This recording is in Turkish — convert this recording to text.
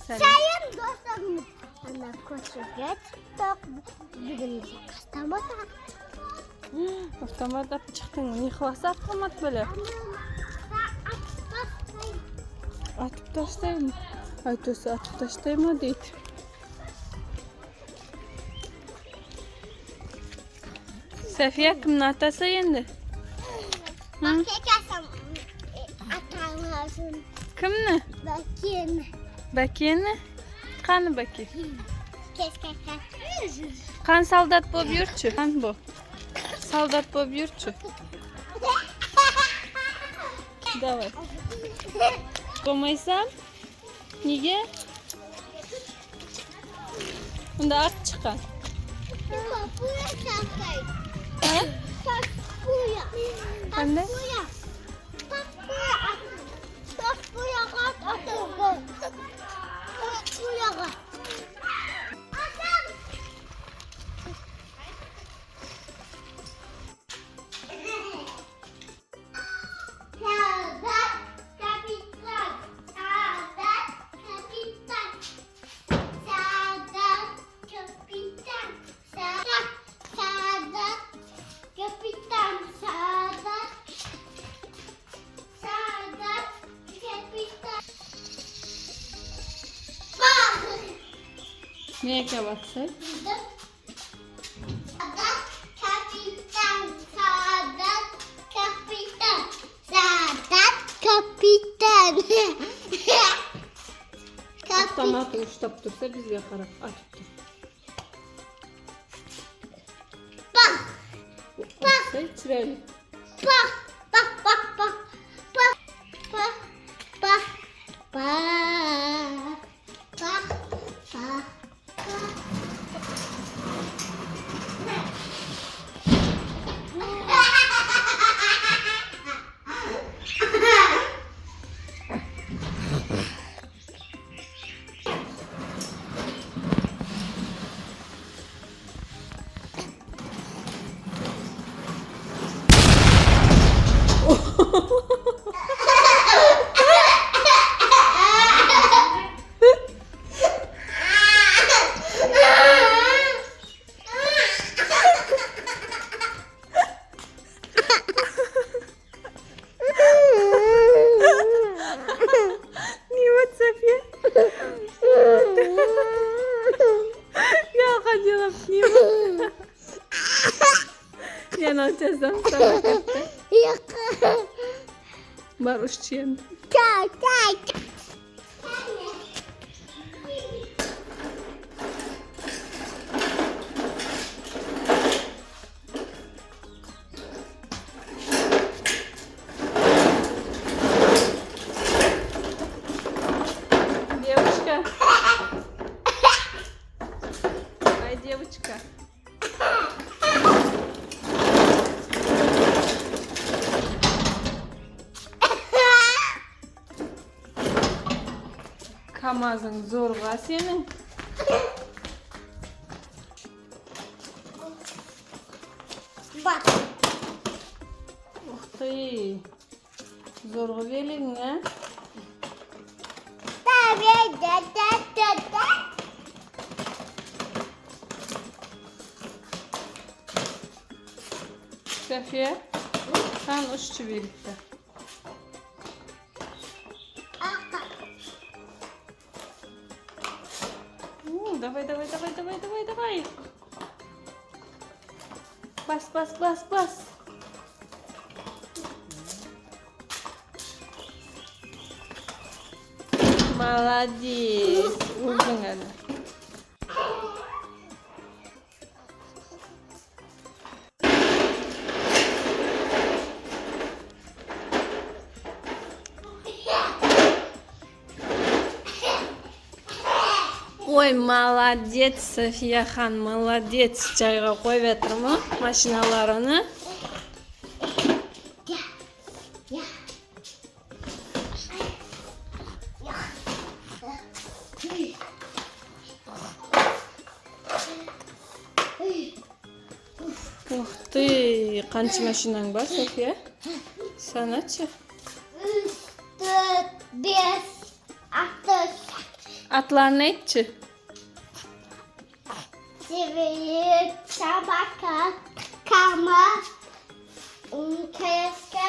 Sayın dostlarım, ana koşuya çıktık. Bugün avtomat Avtomat alıp çıktın. Ne xilasa avtomat böyle? Atıp taşlayayım. Ayto'su atıp taşlayayım deydi. Safiye kimnin atası endi? Bak kesem atamazsın. Kimni? Bakayım. Bakiyni? Qani Baki? Kes. Qan soldat bo'lib yurchi. Qan bu. Soldat bo'lib yurchi. Давай. Bo'lmaysan? Nega? Unda aq chiqar. Kapıya çarptay. Ha? Kapıya. Qanday? Kapıya kat atıldı. Kapıya kat. Neye kapatsın? Kapitan. Avtomatı uçtap dursa bizga qarab atib tur. Bak. Atsa chiroyli. Niye var Safiye? Ya kaçalım. Niye var? Yana açacağım sana kaçta. Var uççuyum. Девочка. Ай, девочка. Kamazın zorga senin. Bak. Uhtay. Zorga verin ha. Safiye. Sen uççu birlikte. Давай. Бас. Молодец. Vurdun hadi. Ой, молодец, Safiye Xan, молодец. Çayga koyup yatırma maşinalarını. Uhtı, qancha mashinang bor, Safiye? Sanachi? 3, 4, 5, 6, Atlar ne etçi? Sivri, sabaka, kama, keske,